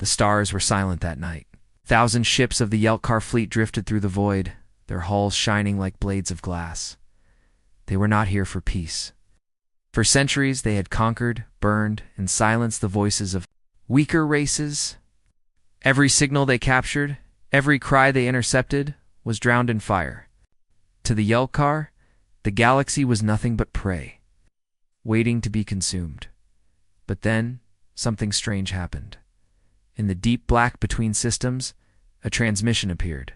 The stars were silent that night. 1,000 ships of the Yelkar fleet drifted through the void, their hulls shining like blades of glass. They were not here for peace. For centuries they had conquered, burned, and silenced the voices of weaker races. Every signal they captured, every cry they intercepted, was drowned in fire. To the Yelkar, the galaxy was nothing but prey, waiting to be consumed. But then, something strange happened. In the deep black between systems, a transmission appeared.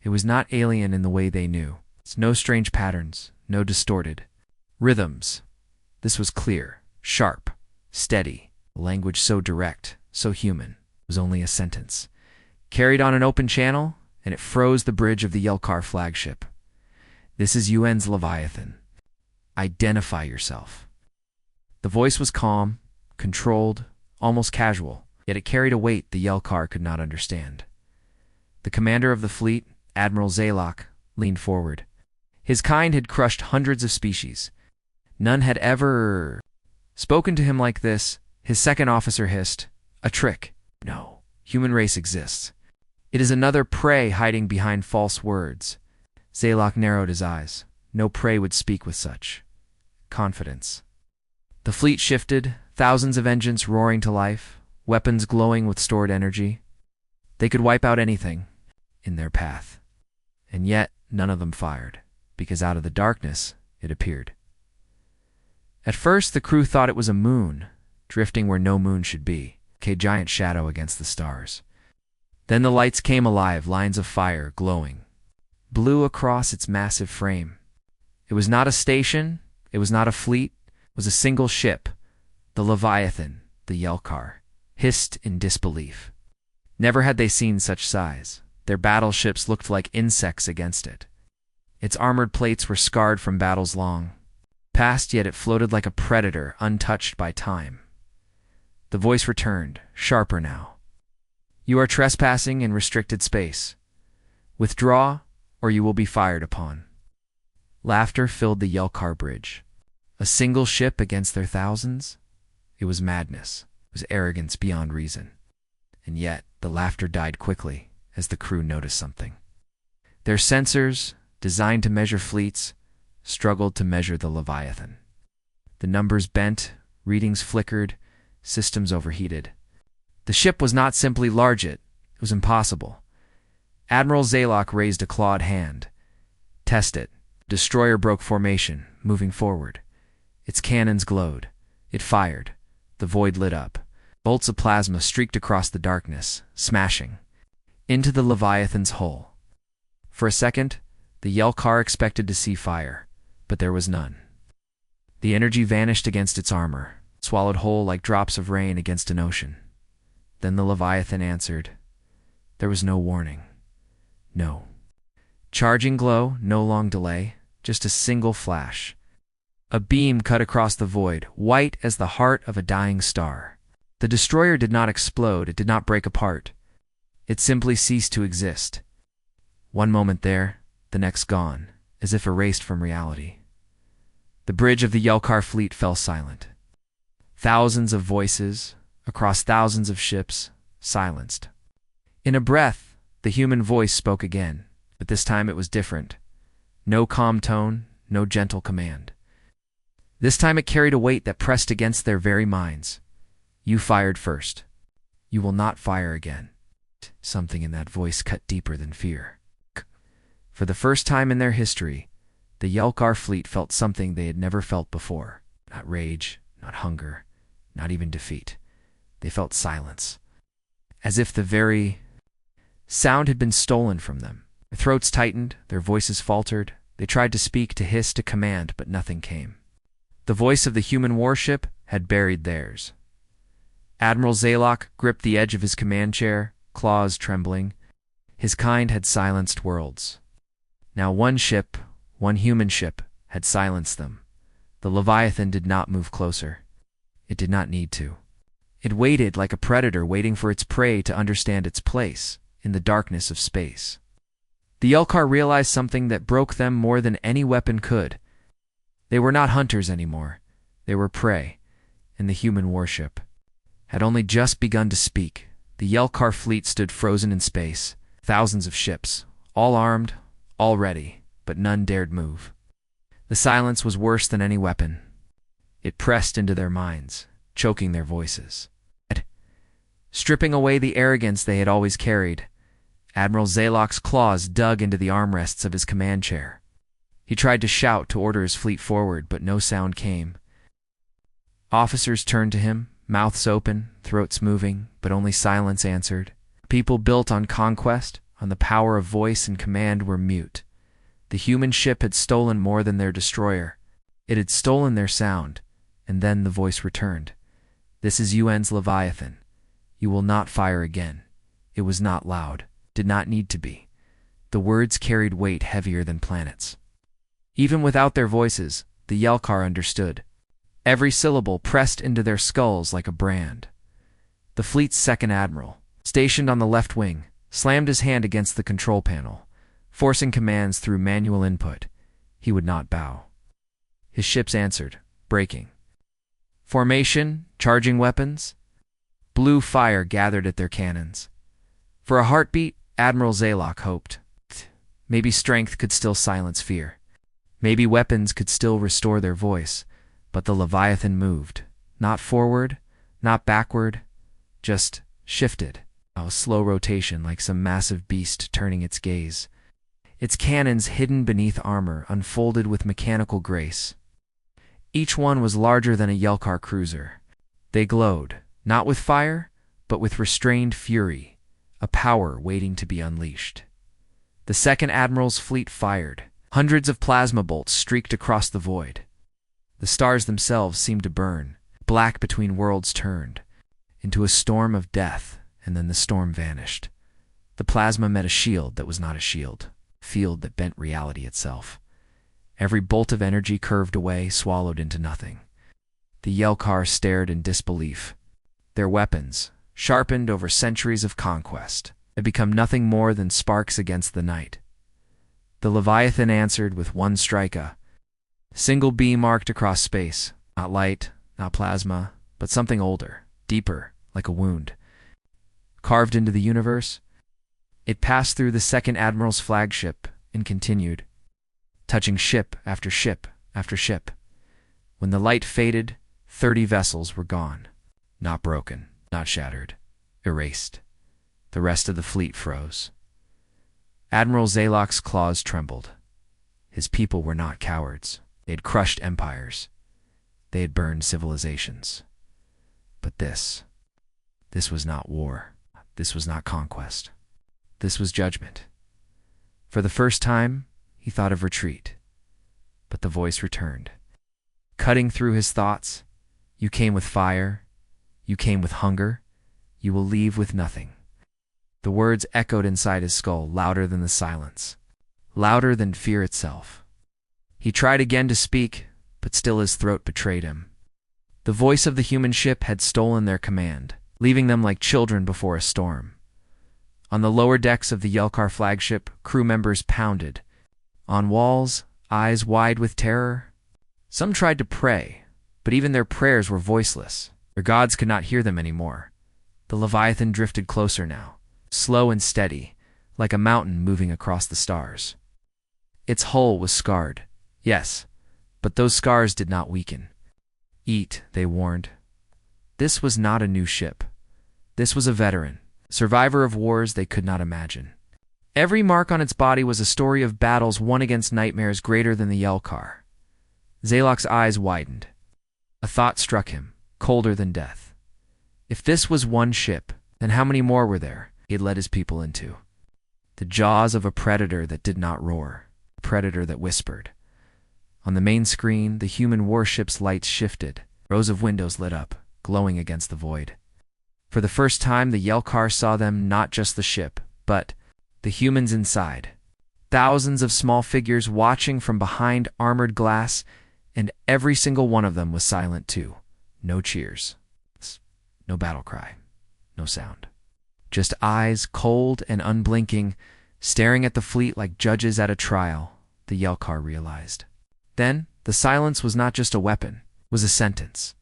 It was not alien in the way they knew. No strange patterns, no distorted rhythms. This was clear, sharp, steady, a language so direct, so human. It was only a sentence, carried on an open channel, and it froze the bridge of the Yelkar flagship. This is UN's Leviathan. Identify yourself. The voice was calm, controlled, almost casual, yet it carried a weight the Yelkar could not understand. The commander of the fleet, Admiral Zalok, leaned forward. His kind had crushed hundreds of species. None had ever spoken to him like this. His second officer hissed, "A trick. No, human race exists. It is another prey hiding behind false words." Zalok narrowed his eyes. No prey would speak with such confidence. The fleet shifted, thousands of engines roaring to life, weapons glowing with stored energy. They could wipe out anything in their path. And yet, none of them fired, because out of the darkness, it appeared. At first, the crew thought it was a moon, drifting where no moon should be, a giant shadow against the stars. Then the lights came alive, lines of fire glowing, blue across its massive frame. It was not a station, it was not a fleet, it was a single ship, the Leviathan, the Yelkar, hissed in disbelief. Never had they seen such size. Their battleships looked like insects against it. Its armored plates were scarred from battles long past, yet it floated like a predator, untouched by time. The voice returned, sharper now. "You are trespassing in restricted space. Withdraw, or you will be fired upon." Laughter filled the Yelkar bridge. A single ship against their thousands? It was madness. It was arrogance beyond reason. And yet, the laughter died quickly as the crew noticed something. Their sensors, designed to measure fleets, struggled to measure the Leviathan. The numbers bent, readings flickered, systems overheated. The ship was not simply large, it was impossible. Admiral Zalok raised a clawed hand. "Test it." Destroyer broke formation, moving forward. Its cannons glowed. It fired. The void lit up. Bolts of plasma streaked across the darkness, smashing into the Leviathan's hull. For a second, the Yelkar expected to see fire, but there was none. The energy vanished against its armor, swallowed whole like drops of rain against an ocean. Then the Leviathan answered. There was no warning. No. Charging glow, no long delay, just a single flash. A beam cut across the void, white as the heart of a dying star. The destroyer did not explode, it did not break apart. It simply ceased to exist. One moment there, the next gone, as if erased from reality. The bridge of the Yelkar fleet fell silent. Thousands of voices, across thousands of ships, silenced. In a breath, the human voice spoke again, but this time it was different. No calm tone, no gentle command. This time it carried a weight that pressed against their very minds. You fired first. You will not fire again. Something in that voice cut deeper than fear. For the first time in their history, the Yelkar fleet felt something they had never felt before. Not rage, not hunger, not even defeat. They felt silence, as if the very sound had been stolen from them. Their throats tightened, their voices faltered. They tried to speak, to hiss, to command, but nothing came. The voice of the human warship had buried theirs. Admiral Zalok gripped the edge of his command chair, claws trembling. His kind had silenced worlds. Now one ship, one human ship, had silenced them. The Leviathan did not move closer. It did not need to. It waited like a predator waiting for its prey to understand its place in the darkness of space. The Yelkar realized something that broke them more than any weapon could. They were not hunters anymore. They were prey, and the human warship had only just begun to speak, The Yelkar fleet stood frozen in space, thousands of ships, all armed, all ready, but none dared move. The silence was worse than any weapon. It pressed into their minds, choking their voices. Stripping away the arrogance they had always carried, Admiral Zalok's claws dug into the armrests of his command chair. He tried to shout to order his fleet forward, but no sound came. Officers turned to him, mouths open, throats moving, but only silence answered. People built on conquest, on the power of voice and command, were mute. The human ship had stolen more than their destroyer. It had stolen their sound, and then the voice returned. "This is UN's Leviathan. You will not fire again." It was not loud, did not need to be. The words carried weight heavier than planets. Even without their voices, the Yelkar understood. Every syllable pressed into their skulls like a brand. The fleet's second admiral, stationed on the left wing, slammed his hand against the control panel, forcing commands through manual input. He would not bow. His ships answered, braking. Formation, charging weapons. Blue fire gathered at their cannons. For a heartbeat, Admiral Zalok hoped. Maybe strength could still silence fear. Maybe weapons could still restore their voice. But the Leviathan moved. Not forward, not backward, just shifted. A slow rotation like some massive beast turning its gaze. Its cannons hidden beneath armor unfolded with mechanical grace. Each one was larger than a Yelkar cruiser. They glowed, not with fire, but with restrained fury, a power waiting to be unleashed. The second admiral's fleet fired. Hundreds of plasma bolts streaked across the void. The stars themselves seemed to burn, black between worlds turned, into a storm of death, and then the storm vanished. The plasma met a shield that was not a shield, a field that bent reality itself. Every bolt of energy curved away, swallowed into nothing. The Yelkar stared in disbelief. Their weapons, sharpened over centuries of conquest, had become nothing more than sparks against the night. The Leviathan answered with one strike, a single beam arced across space, not light, not plasma, but something older, deeper, like a wound. Carved into the universe, it passed through the second admiral's flagship and continued, touching ship after ship after ship. When the light faded, 30 vessels were gone, not broken, not shattered, erased. The rest of the fleet froze. Admiral Zalok's claws trembled. His people were not cowards. They had crushed empires. They had burned civilizations. But this was not war. This was not conquest. This was judgment. For the first time, he thought of retreat. But the voice returned. Cutting through his thoughts, "You came with fire. You came with hunger. You will leave with nothing." The words echoed inside his skull, louder than the silence, louder than fear itself. He tried again to speak, but still his throat betrayed him. The voice of the human ship had stolen their command, leaving them like children before a storm. On the lower decks of the Yelkar flagship, crew members pounded. On walls, eyes wide with terror. Some tried to pray, but even their prayers were voiceless. Their gods could not hear them anymore. The Leviathan drifted closer now, slow and steady, like a mountain moving across the stars. Its hull was scarred, yes, but those scars did not weaken. "Eat," they warned. This was not a new ship. This was a veteran, survivor of wars they could not imagine. Every mark on its body was a story of battles won against nightmares greater than the Yelkar. Zalok's eyes widened. A thought struck him, colder than death. If this was one ship, then how many more were there he had led his people into? The jaws of a predator that did not roar, a predator that whispered. On the main screen, the human warship's lights shifted. Rows of windows lit up, glowing against the void. For the first time, the Yelkar saw them, not just the ship, but the humans inside. Thousands of small figures watching from behind armored glass, and every single one of them was silent too. No cheers. No battle cry. No sound. Just eyes, cold and unblinking, staring at the fleet like judges at a trial, the Yelkar realized. Then, the silence was not just a weapon, it was a sentence.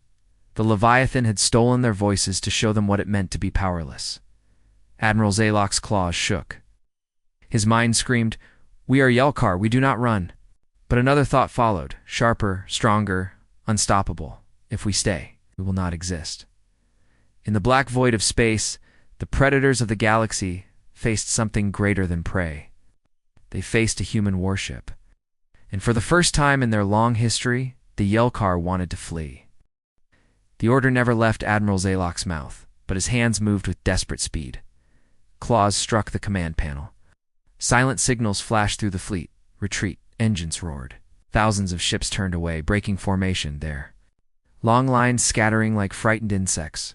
The Leviathan had stolen their voices to show them what it meant to be powerless. Admiral Zalok's claws shook. His mind screamed, "We are Yelkar, we do not run." But another thought followed, sharper, stronger, unstoppable. If we stay, we will not exist. In the black void of space, the predators of the galaxy faced something greater than prey. They faced a human warship. And for the first time in their long history, the Yelkar wanted to flee. The order never left Admiral Zalok's mouth, but his hands moved with desperate speed. Claws struck the command panel. Silent signals flashed through the fleet. Retreat. Engines roared. Thousands of ships turned away, breaking formation there. Long lines scattering like frightened insects.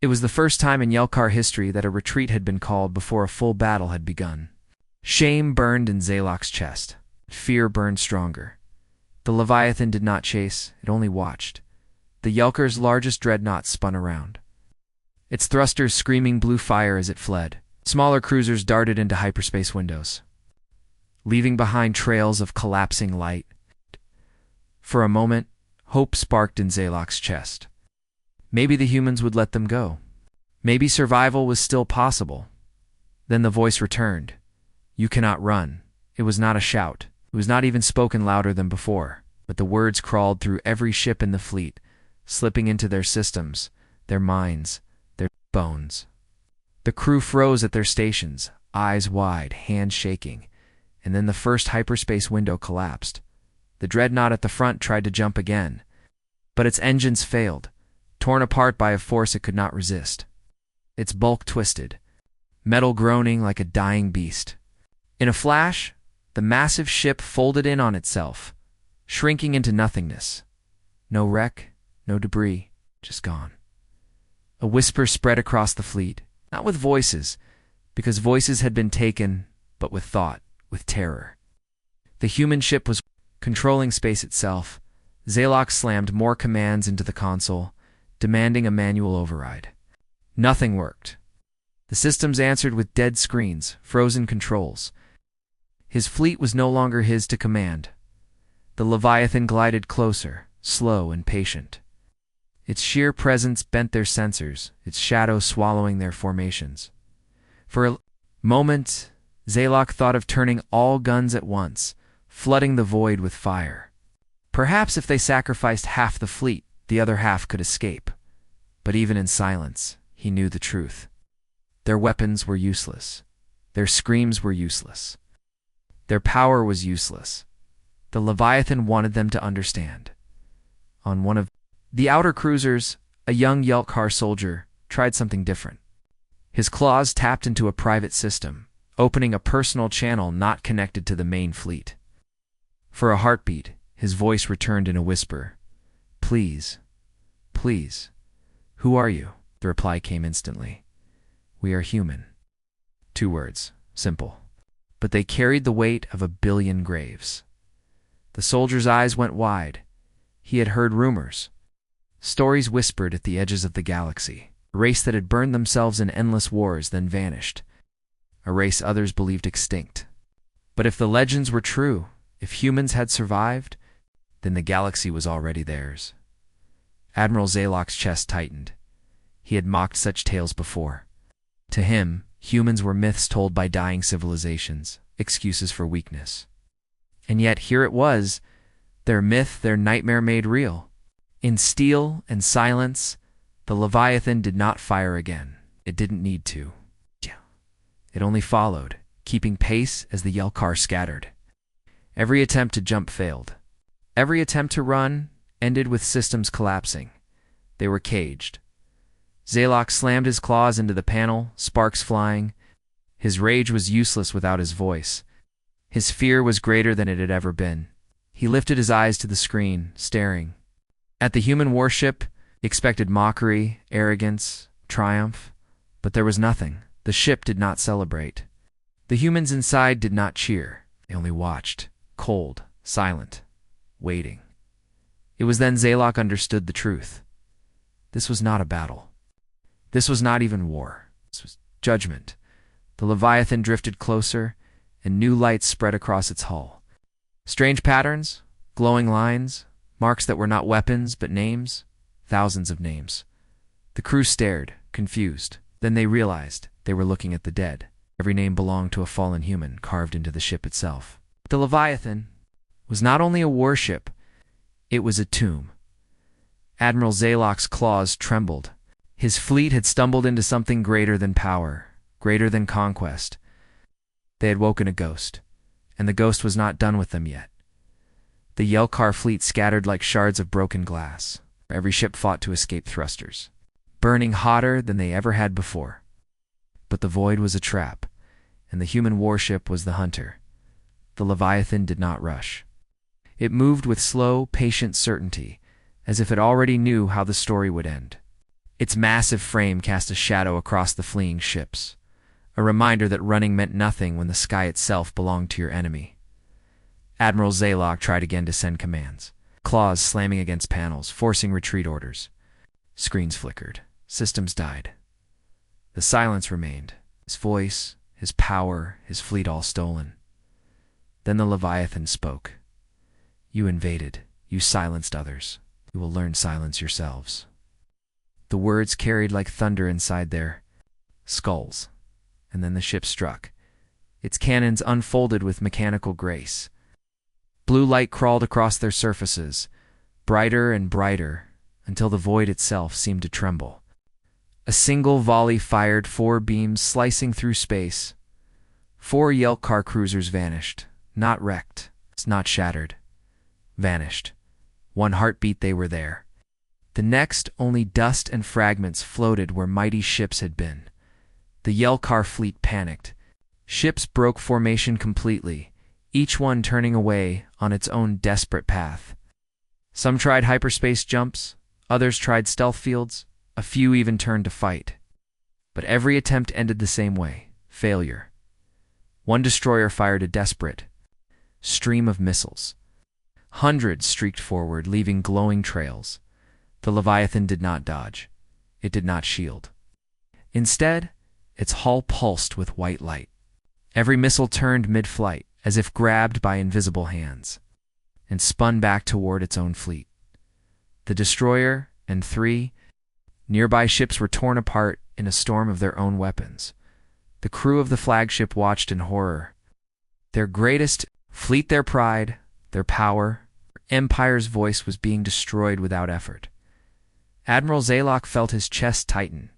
It was the first time in Yelkar history that a retreat had been called before a full battle had begun. Shame burned in Zalok's chest. Fear burned stronger. The Leviathan did not chase, it only watched. The Yelkar's largest dreadnought spun around. Its thrusters screaming blue fire as it fled. Smaller cruisers darted into hyperspace windows, leaving behind trails of collapsing light. For a moment, hope sparked in Zalok's chest. Maybe the humans would let them go. Maybe survival was still possible. Then the voice returned. "You cannot run." It was not a shout. It was not even spoken louder than before, but the words crawled through every ship in the fleet, slipping into their systems, their minds, their bones. The crew froze at their stations, eyes wide, hands shaking, and then the first hyperspace window collapsed. The dreadnought at the front tried to jump again, but its engines failed, torn apart by a force it could not resist. Its bulk twisted, metal groaning like a dying beast. In a flash, the massive ship folded in on itself, shrinking into nothingness. No wreck, no debris, just gone. A whisper spread across the fleet, not with voices, because voices had been taken, but with thought, with terror. The human ship was controlling space itself. Zalok slammed more commands into the console, demanding a manual override. Nothing worked. The systems answered with dead screens, frozen controls. His fleet was no longer his to command. The Leviathan glided closer, slow and patient. Its sheer presence bent their sensors, its shadow swallowing their formations. For a moment, Zalok thought of turning all guns at once, flooding the void with fire. Perhaps if they sacrificed half the fleet, the other half could escape. But even in silence, he knew the truth. Their weapons were useless. Their screams were useless. Their power was useless. The Leviathan wanted them to understand. On one of the outer cruisers, a young Yelkar soldier tried something different. His claws tapped into a private system, opening a personal channel not connected to the main fleet. For a heartbeat, his voice returned in a whisper. "Please, please, who are you?" The reply came instantly. "We are human." 2 words, simple. But they carried the weight of 1,000,000,000 graves. The soldier's eyes went wide. He had heard rumors. Stories whispered at the edges of the galaxy. A race that had burned themselves in endless wars, then vanished. A race others believed extinct. But if the legends were true, if humans had survived, then the galaxy was already theirs. Admiral Zalok's chest tightened. He had mocked such tales before. To him, humans were myths told by dying civilizations, excuses for weakness. And yet here it was, their myth, their nightmare made real. In steel and silence, the Leviathan did not fire again. It didn't need to. It only followed, keeping pace as the Yelkar scattered. Every attempt to jump failed. Every attempt to run ended with systems collapsing. They were caged. Zalok slammed his claws into the panel, sparks flying. His rage was useless without his voice. His fear was greater than it had ever been. He lifted his eyes to the screen, staring. At the human warship, he expected mockery, arrogance, triumph, but there was nothing. The ship did not celebrate. The humans inside did not cheer. They only watched, cold, silent, waiting. It was then Zalok understood the truth. This was not a battle. This was not even war. This was judgment. The Leviathan drifted closer, and new light spread across its hull. Strange patterns, glowing lines, marks that were not weapons but names, thousands of names. The crew stared, confused. Then they realized they were looking at the dead. Every name belonged to a fallen human carved into the ship itself. The Leviathan was not only a warship, it was a tomb. Admiral Zalok's claws trembled. His fleet had stumbled into something greater than power, greater than conquest. They had woken a ghost, and the ghost was not done with them yet. The Yelkar fleet scattered like shards of broken glass. Every ship fought to escape thrusters, burning hotter than they ever had before. But the void was a trap, and the human warship was the hunter. The Leviathan did not rush. It moved with slow, patient certainty, as if it already knew how the story would end. Its massive frame cast a shadow across the fleeing ships, a reminder that running meant nothing when the sky itself belonged to your enemy. Admiral Zalok tried again to send commands, claws slamming against panels, forcing retreat orders. Screens flickered. Systems died. The silence remained, his voice, his power, his fleet all stolen. Then the Leviathan spoke. You invaded. You silenced others. You will learn silence yourselves. The words carried like thunder inside their skulls. And then the ship struck. Its cannons unfolded with mechanical grace. Blue light crawled across their surfaces, brighter and brighter, until the void itself seemed to tremble. A single volley fired 4 beams slicing through space. 4 Yelkar cruisers vanished, not wrecked, not shattered. Vanished. One heartbeat they were there. The next, only dust and fragments floated where mighty ships had been. The Yelkar fleet panicked. Ships broke formation completely, each one turning away on its own desperate path. Some tried hyperspace jumps, others tried stealth fields, a few even turned to fight. But every attempt ended the same way, failure. One destroyer fired a desperate stream of missiles. Hundreds streaked forward, leaving glowing trails. The Leviathan did not dodge. It did not shield. Instead, its hull pulsed with white light. Every missile turned mid-flight, as if grabbed by invisible hands, and spun back toward its own fleet. The destroyer and 3 nearby ships were torn apart in a storm of their own weapons. The crew of the flagship watched in horror. Their greatest fleet, their pride, their power, their empire's voice was being destroyed without effort. Admiral Zalok felt his chest tighten.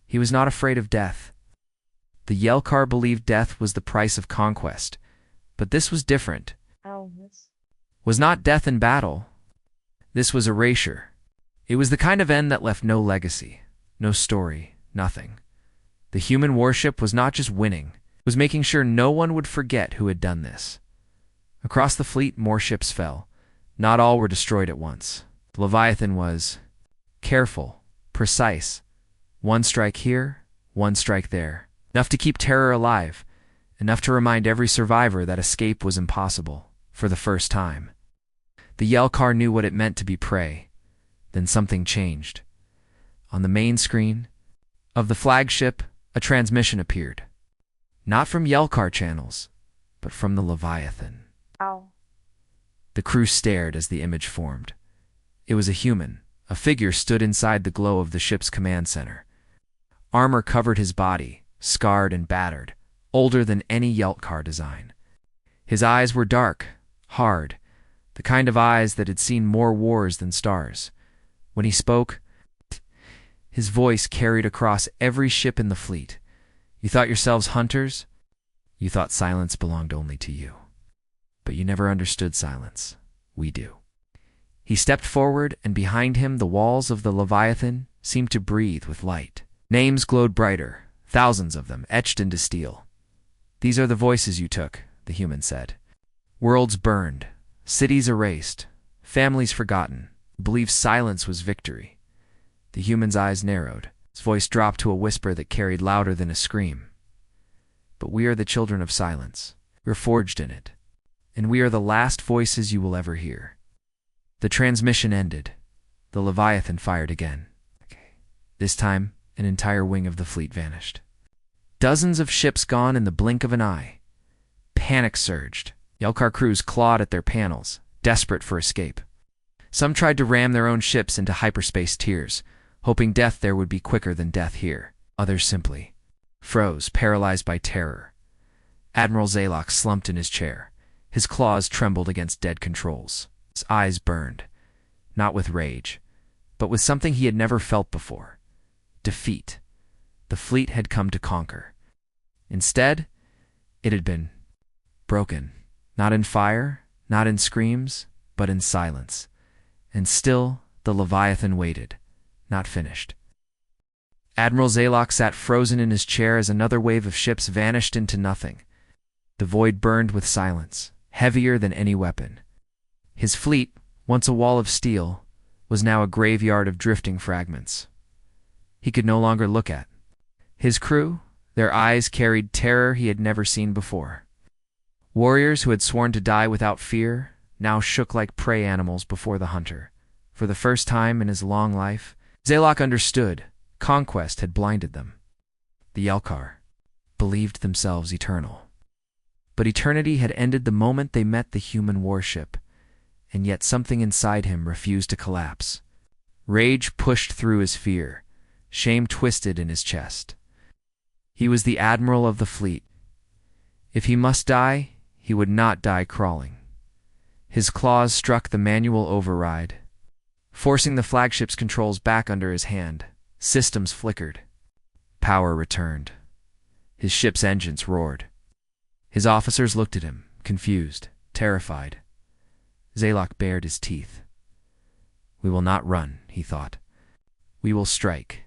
He was not afraid of death. The Yelkar believed death was the price of conquest, but this was different. Was not death in battle. This was erasure. It was the kind of end that left no legacy, no story, nothing. The human warship was not just winning, it was making sure no one would forget who had done this. Across the fleet, more ships fell. Not all were destroyed at once. The Leviathan was careful, precise. One strike here, one strike there. Enough to keep terror alive, enough to remind every survivor that escape was impossible, for the first time. The Yelkar knew what it meant to be prey. Then something changed. On the main screen of the flagship, a transmission appeared. Not from Yelkar channels, but from the Leviathan. Ow. The crew stared as the image formed. It was a human. A figure stood inside the glow of the ship's command center. Armor covered his body, scarred and battered, older than any Yelkar design. His eyes were dark, hard, the kind of eyes that had seen more wars than stars. When he spoke, his voice carried across every ship in the fleet. You thought yourselves hunters? You thought silence belonged only to you. But you never understood silence. We do. He stepped forward, and behind him the walls of the Leviathan seemed to breathe with light. Names glowed brighter, thousands of them, etched into steel. These are the voices you took, the human said. Worlds burned, cities erased, families forgotten. Believed silence was victory. The human's eyes narrowed. His voice dropped to a whisper that carried louder than a scream. But we are the children of silence. We're forged in it. And we are the last voices you will ever hear. The transmission ended. The Leviathan fired again. This time, an entire wing of the fleet vanished. Dozens of ships gone in the blink of an eye. Panic surged. Yelkar crews clawed at their panels, desperate for escape. Some tried to ram their own ships into hyperspace tiers, hoping death there would be quicker than death here. Others simply froze, paralyzed by terror. Admiral Zaylock slumped in his chair. His claws trembled against dead controls. His eyes burned, not with rage, but with something he had never felt before. Defeat. The fleet had come to conquer. Instead, it had been broken. Not in fire, not in screams, but in silence. And still, the Leviathan waited, not finished. Admiral Zaylock sat frozen in his chair as another wave of ships vanished into nothing. The void burned with silence, heavier than any weapon. His fleet, once a wall of steel, was now a graveyard of drifting fragments. He could no longer look at. His crew, their eyes carried terror he had never seen before. Warriors who had sworn to die without fear now shook like prey animals before the hunter. For the first time in his long life, Zaylock understood. Conquest had blinded them. The Yelkar believed themselves eternal. But eternity had ended the moment they met the human warship, and yet something inside him refused to collapse. Rage pushed through his fear. Shame twisted in his chest. He was the admiral of the fleet. If he must die, he would not die crawling. His claws struck the manual override, forcing the flagship's controls back under his hand. Systems flickered. Power returned. His ship's engines roared. His officers looked at him, confused, terrified. Zaylock bared his teeth. "We will not run," he thought. "We will strike."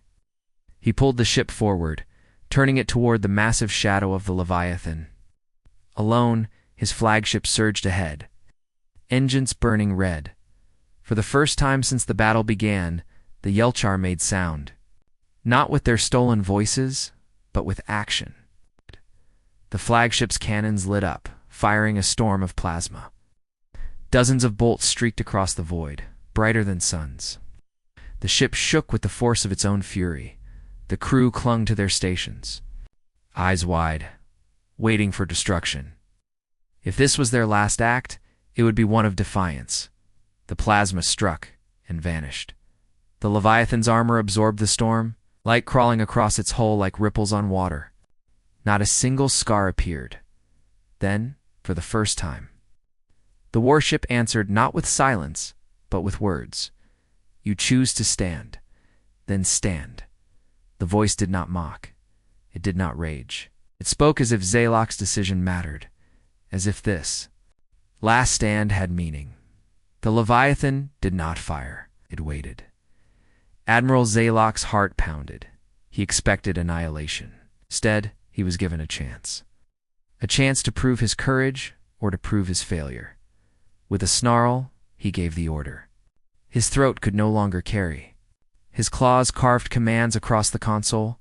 He pulled the ship forward, turning it toward the massive shadow of the Leviathan. Alone, his flagship surged ahead, engines burning red. For the first time since the battle began, the Yelchar made sound. Not with their stolen voices, but with action. The flagship's cannons lit up, firing a storm of plasma. Dozens of bolts streaked across the void, brighter than suns. The ship shook with the force of its own fury. The crew clung to their stations, eyes wide, waiting for destruction. If this was their last act, it would be one of defiance. The plasma struck and vanished. The Leviathan's armor absorbed the storm, light crawling across its hull like ripples on water. Not a single scar appeared. Then, for the first time, the warship answered not with silence, but with words. "You choose to stand, then stand." The voice did not mock. It did not rage. It spoke as if Zaylock's decision mattered, as if this last stand had meaning. The Leviathan did not fire. It waited. Admiral Zaylock's heart pounded. He expected annihilation. Instead, he was given a chance. A chance to prove his courage or to prove his failure. With a snarl, he gave the order. His throat could no longer carry. His claws carved commands across the console.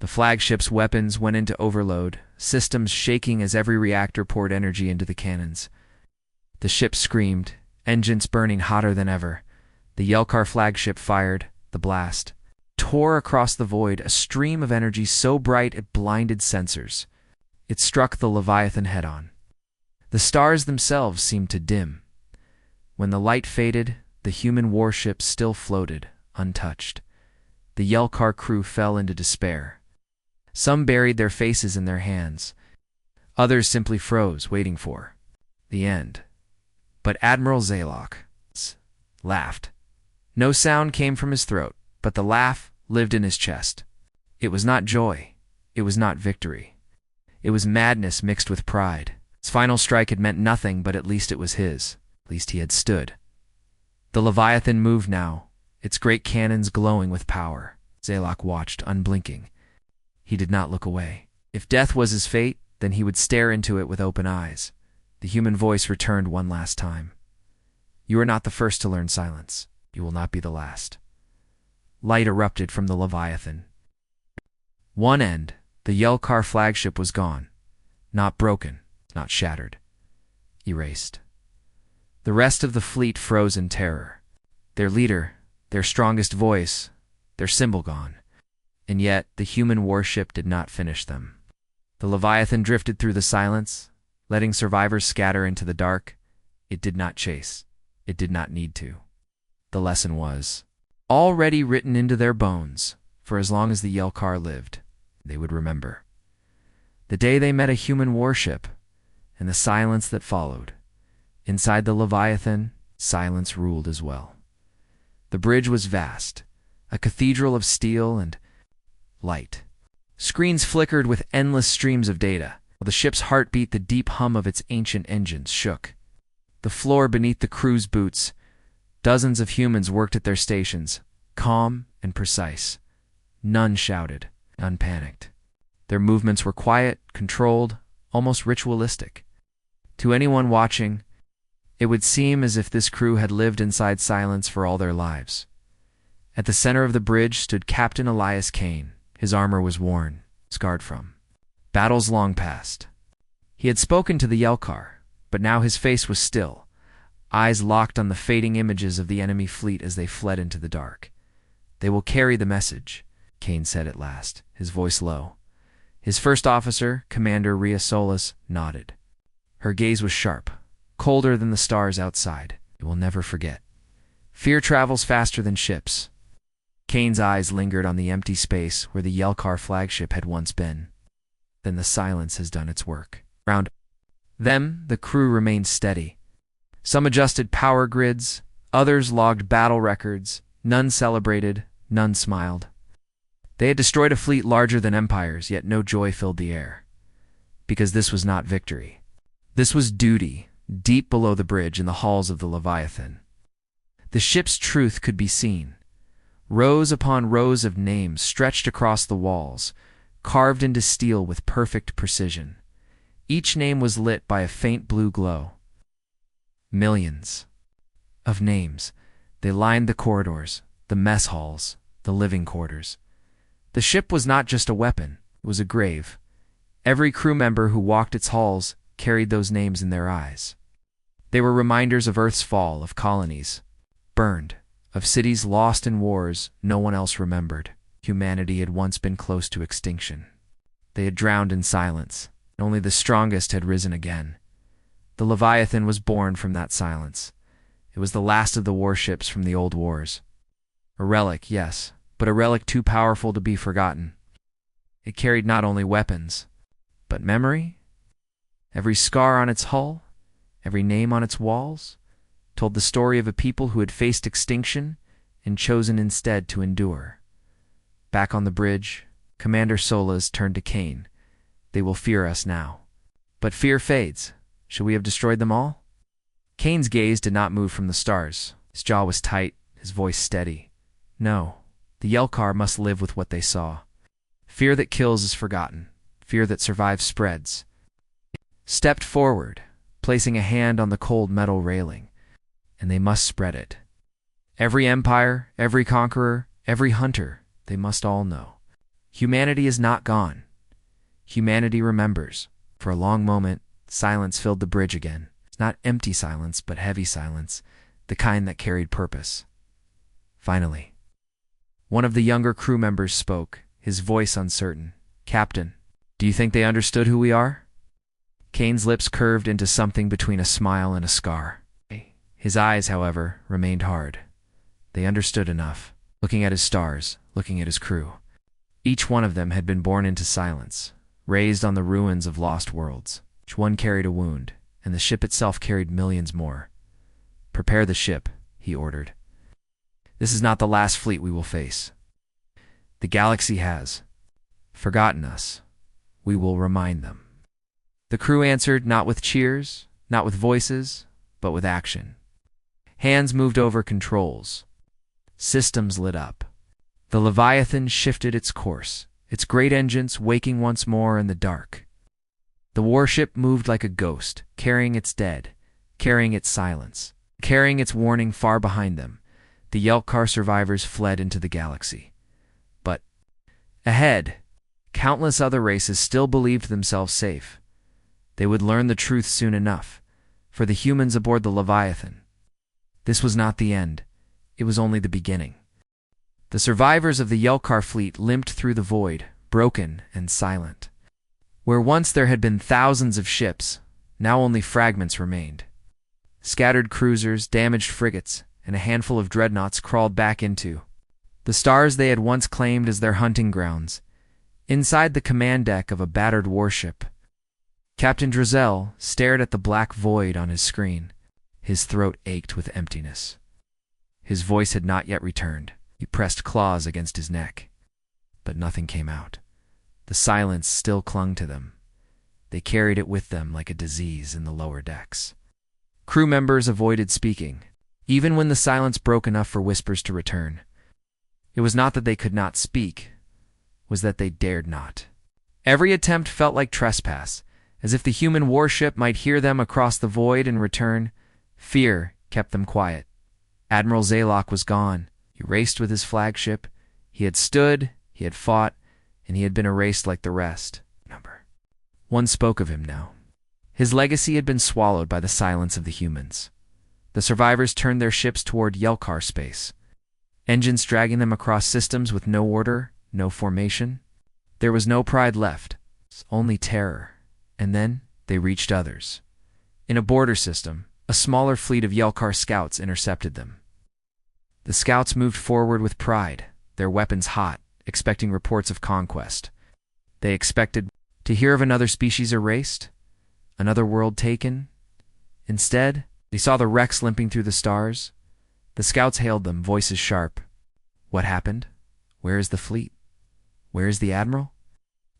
The flagship's weapons went into overload, systems shaking as every reactor poured energy into the cannons. The ship screamed, engines burning hotter than ever. The Yelkar flagship fired. The blast tore across the void, a stream of energy so bright it blinded sensors. It struck the Leviathan head-on. The stars themselves seemed to dim. When the light faded, the human warship still floated, untouched. The Yelkar crew fell into despair. Some buried their faces in their hands. Others simply froze, waiting for the end. But Admiral Zaylock laughed. No sound came from his throat, but the laugh lived in his chest. It was not joy. It was not victory. It was madness mixed with pride. His final strike had meant nothing, but at least it was his. At least he had stood. The Leviathan moved now, its great cannons glowing with power. Zaylock watched, unblinking. He did not look away. If death was his fate, then he would stare into it with open eyes. The human voice returned one last time. "You are not the first to learn silence. You will not be the last." Light erupted from the Leviathan. One end, the Yelkar flagship, was gone. Not broken, not shattered. Erased. The rest of the fleet froze in terror. Their leader, their strongest voice, their symbol gone. And yet, the human warship did not finish them. The Leviathan drifted through the silence, letting survivors scatter into the dark. It did not chase. It did not need to. The lesson was already written into their bones. for as long as the Yelkar lived, they would remember. The day they met a human warship, and the silence that followed. Inside the Leviathan, silence ruled as well. The bridge was vast, a cathedral of steel and light. Screens flickered with endless streams of data. While the ship's heartbeat, the deep hum of its ancient engines shook. The floor beneath the crew's boots, dozens of humans worked at their stations, calm and precise. None shouted, none panicked. Their movements were quiet, controlled, almost ritualistic. To anyone watching, it would seem as if this crew had lived inside silence for all their lives. At the center of the bridge stood Captain Elias Kane. His armor was worn, scarred from battles long past. He had spoken to the Yelkar, but now his face was still, eyes locked on the fading images of the enemy fleet as they fled into the dark. "They will carry the message," Kane said at last, his voice low. His first officer, Commander Rhea Solis, nodded. Her gaze was sharp, colder than the stars outside. "They will never forget. Fear travels faster than ships." Kane's eyes lingered on the empty space where the Yelkar flagship had once been. Then the silence has done its work. Around them, the crew remained steady. Some adjusted power grids, others logged battle records, none celebrated, none smiled. They had destroyed a fleet larger than empires, yet no joy filled the air. Because this was not victory. This was duty, deep below the bridge in the halls of the Leviathan. The ship's truth could be seen. Rows upon rows of names stretched across the walls, carved into steel with perfect precision. Each name was lit by a faint blue glow. Millions of names. They lined the corridors, the mess halls, the living quarters. The ship was not just a weapon, it was a grave. Every crew member who walked its halls carried those names in their eyes. They were reminders of Earth's fall, of colonies burned, of cities lost in wars no one else remembered. Humanity had once been close to extinction. They had drowned in silence, and only the strongest had risen again. The Leviathan was born from that silence. It was the last of the warships from the old wars. A relic, yes, but a relic too powerful to be forgotten. It carried not only weapons, but memory. Every scar on its hull, every name on its walls, told the story of a people who had faced extinction and chosen instead to endure. Back on the bridge, Commander Solas turned to Kane. "They will fear us now. But fear fades. Should we have destroyed them all?" Kane's gaze did not move from the stars. His jaw was tight, his voice steady. "No, the Yelkar must live with what they saw. Fear that kills is forgotten. Fear that survives spreads." Stepped forward, placing a hand on the cold metal railing. "And they must spread it. Every empire, every conqueror, every hunter, they must all know. Humanity is not gone. Humanity remembers." For a long moment, silence filled the bridge again. Not empty silence, but heavy silence, the kind that carried purpose. Finally, one of the younger crew members spoke, his voice uncertain. "Captain, do you think they understood who we are?" Kane's lips curved into something between a smile and a scar. His eyes, however, remained hard. They understood enough, looking at his stars, looking at his crew. Each one of them had been born into silence, raised on the ruins of lost worlds. Each one carried a wound, and the ship itself carried millions more. "Prepare the ship," he ordered. "This is not the last fleet we will face. The galaxy has forgotten us. We will remind them." The crew answered not with cheers, not with voices, but with action. Hands moved over controls. Systems lit up. The Leviathan shifted its course, its great engines waking once more in the dark. The warship moved like a ghost, carrying its dead, carrying its silence, carrying its warning far behind them. The Yelkar survivors fled into the galaxy. But ahead, countless other races still believed themselves safe. They would learn the truth soon enough, for the humans aboard the Leviathan. This was not the end. It was only the beginning. The survivors of the Yelkar fleet limped through the void, broken and silent. Where once there had been thousands of ships, now only fragments remained. Scattered cruisers, damaged frigates, and a handful of dreadnoughts crawled back into the stars they had once claimed as their hunting grounds, inside the command deck of a battered warship. Captain Drizel stared at the black void on his screen. His throat ached with emptiness. His voice had not yet returned. He pressed claws against his neck, but nothing came out. The silence still clung to them. They carried it with them like a disease in the lower decks. Crew members avoided speaking, even when the silence broke enough for whispers to return. It was not that they could not speak, it was that they dared not. Every attempt felt like trespass, as if the human warship might hear them across the void and return. Fear kept them quiet. Admiral Zaylock was gone. He raced with his flagship. He had stood, he had fought, and he had been erased like the rest. One spoke of him now. His legacy had been swallowed by the silence of the humans. The survivors turned their ships toward Yelkar space, engines dragging them across systems with no order, no formation. There was no pride left, only terror. And then they reached others. In a border system, a smaller fleet of Yelkar scouts intercepted them. The scouts moved forward with pride, their weapons hot, expecting reports of conquest. They expected to hear of another species erased, another world taken. Instead, they saw the wrecks limping through the stars. The scouts hailed them, voices sharp. What happened? Where is the fleet? Where is the admiral?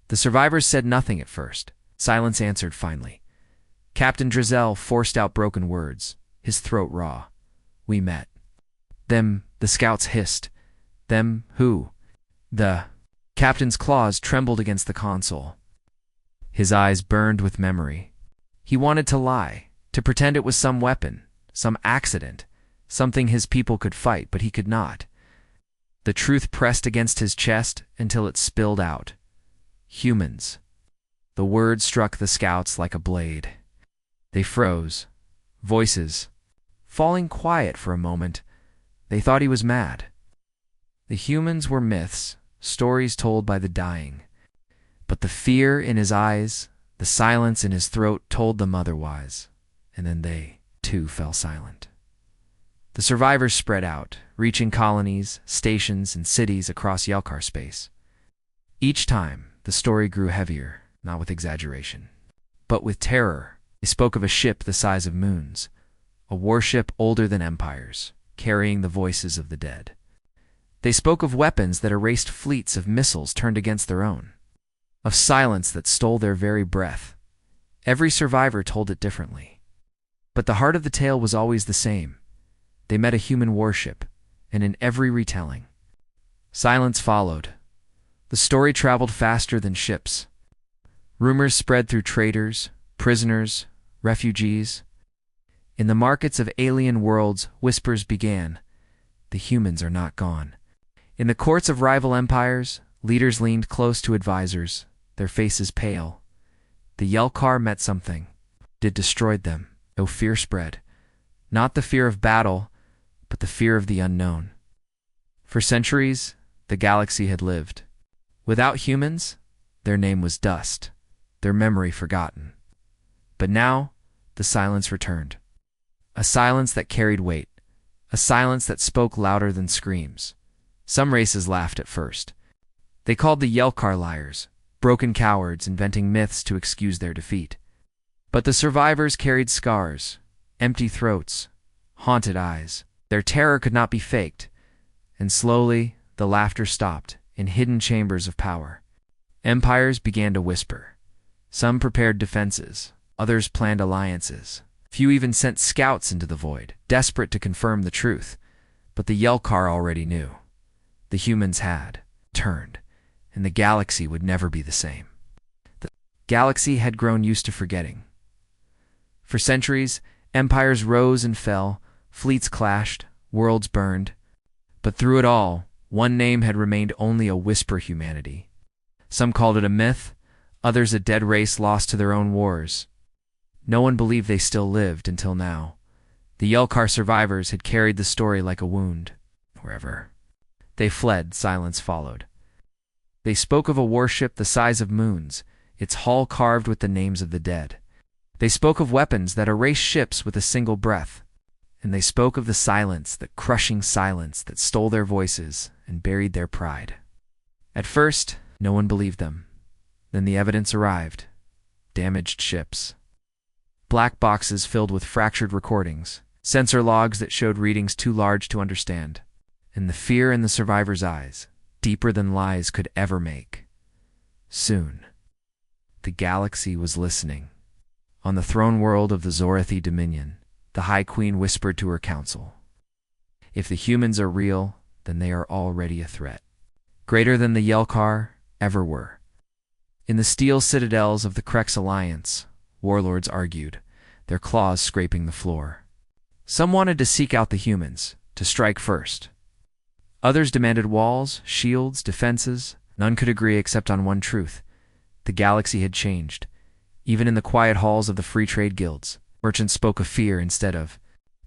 The survivors said nothing at first. Silence answered finally. Captain Drizel forced out broken words, his throat raw. We met. Them, the scouts hissed. Them, who? The captain's claws trembled against the console. His eyes burned with memory. He wanted to lie, to pretend it was some weapon, some accident, something his people could fight, but he could not. The truth pressed against his chest until it spilled out. Humans. The word struck the scouts like a blade. They froze, voices falling quiet for a moment. They thought he was mad. The humans were myths, stories told by the dying. But the fear in his eyes, the silence in his throat told them otherwise, and then they, too, fell silent. The survivors spread out, reaching colonies, stations, and cities across Yelkar space. Each time, the story grew heavier, not with exaggeration, but with terror. They spoke of a ship the size of moons, a warship older than empires, carrying the voices of the dead. They spoke of weapons that erased fleets of missiles turned against their own, of silence that stole their very breath. Every survivor told it differently. But the heart of the tale was always the same. They met a human warship, and in every retelling, silence followed. The story traveled faster than ships. Rumors spread through traders, prisoners, refugees. In the markets of alien worlds, whispers began. The humans are not gone. In the courts of rival empires, leaders leaned close to advisors, their faces pale. The Yelkar met something. It destroyed them. No fear spread. Not the fear of battle, but the fear of the unknown. For centuries, the galaxy had lived. Without humans, their name was dust, their memory forgotten. But now, the silence returned. A silence that carried weight. A silence that spoke louder than screams. Some races laughed at first. They called the Yelkar liars, broken cowards inventing myths to excuse their defeat. But the survivors carried scars, empty throats, haunted eyes. Their terror could not be faked, and slowly the laughter stopped in hidden chambers of power. Empires began to whisper. Some prepared defenses, others planned alliances. Few even sent scouts into the void, desperate to confirm the truth. But the Yelkar already knew. The humans had turned, and the galaxy would never be the same. The galaxy had grown used to forgetting. For centuries, empires rose and fell, fleets clashed, worlds burned. But through it all, one name had remained only a whisper: humanity. Some called it a myth, others a dead race lost to their own wars. No one believed they still lived until now. The Yelkar survivors had carried the story like a wound. Wherever they fled, silence followed. They spoke of a warship the size of moons, its hull carved with the names of the dead. They spoke of weapons that erased ships with a single breath. And they spoke of the silence, the crushing silence that stole their voices and buried their pride. At first, no one believed them. Then the evidence arrived. Damaged ships. Black boxes filled with fractured recordings. Sensor logs that showed readings too large to understand. And the fear in the survivors' eyes, deeper than lies could ever make. Soon, the galaxy was listening. On the throne world of the Zorathi Dominion, the High Queen whispered to her council, "If the humans are real, then they are already a threat. Greater than the Yelkar ever were." In the steel citadels of the Krex Alliance, warlords argued, their claws scraping the floor. Some wanted to seek out the humans, to strike first. Others demanded walls, shields, defenses. None could agree except on one truth. The galaxy had changed. Even in the quiet halls of the free trade guilds, merchants spoke of fear instead of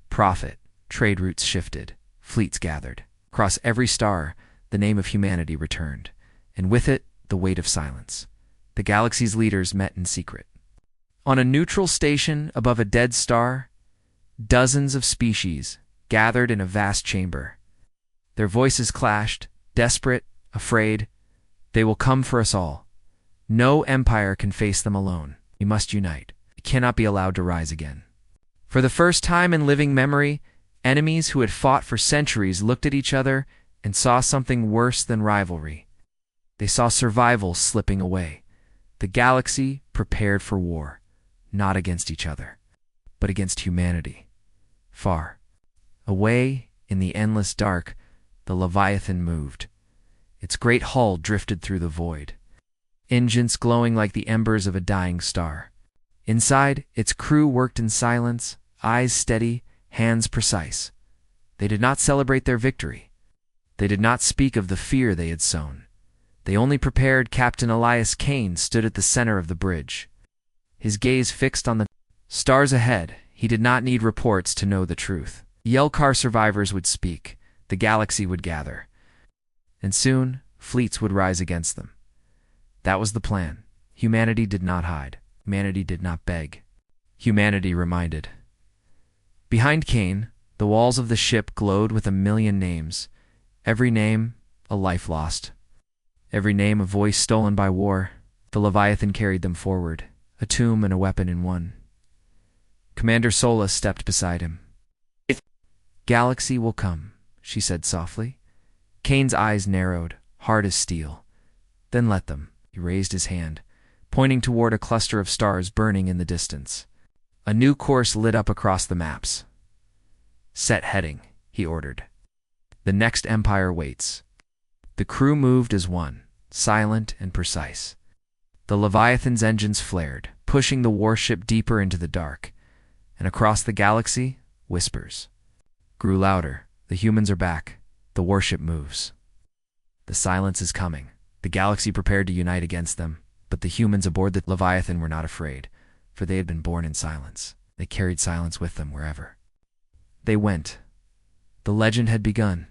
profit. Trade routes shifted. Fleets gathered. Across every star, the name of humanity returned, and with it, the weight of silence. The galaxy's leaders met in secret. On a neutral station above a dead star, dozens of species gathered in a vast chamber. Their voices clashed, desperate, afraid. They will come for us all. No empire can face them alone. We must unite. We cannot be allowed to rise again. For the first time in living memory, enemies who had fought for centuries looked at each other and saw something worse than rivalry. They saw survival slipping away. The galaxy prepared for war, not against each other, but against humanity. Far away in the endless dark, the Leviathan moved. Its great hull drifted through the void, engines glowing like the embers of a dying star. Inside, its crew worked in silence, eyes steady, hands precise. They did not celebrate their victory. They did not speak of the fear they had sown. They only prepared. Captain Elias Kane stood at the center of the bridge. His gaze fixed on the stars ahead. He did not need reports to know the truth. Yelkar survivors would speak. The galaxy would gather. And soon, fleets would rise against them. That was the plan. Humanity did not hide. Humanity did not beg. Humanity reminded. Behind Kane, the walls of the ship glowed with 1,000,000 names. Every name, a life lost. Every name, a voice stolen by war. The Leviathan carried them forward, a tomb and a weapon in one. Commander Sola stepped beside him. "Galaxy will come," she said softly. Kane's eyes narrowed, hard as steel. "Then let them." He raised his hand, pointing toward a cluster of stars burning in the distance. A new course lit up across the maps. "Set heading," he ordered. "The next empire waits." The crew moved as one, silent and precise. The Leviathan's engines flared, pushing the warship deeper into the dark. And across the galaxy, whispers grew louder. "The humans are back. The warship moves." The silence is coming. The galaxy prepared to unite against them, but the humans aboard the Leviathan were not afraid, for they had been born in silence. They carried silence with them wherever they went. The legend had begun.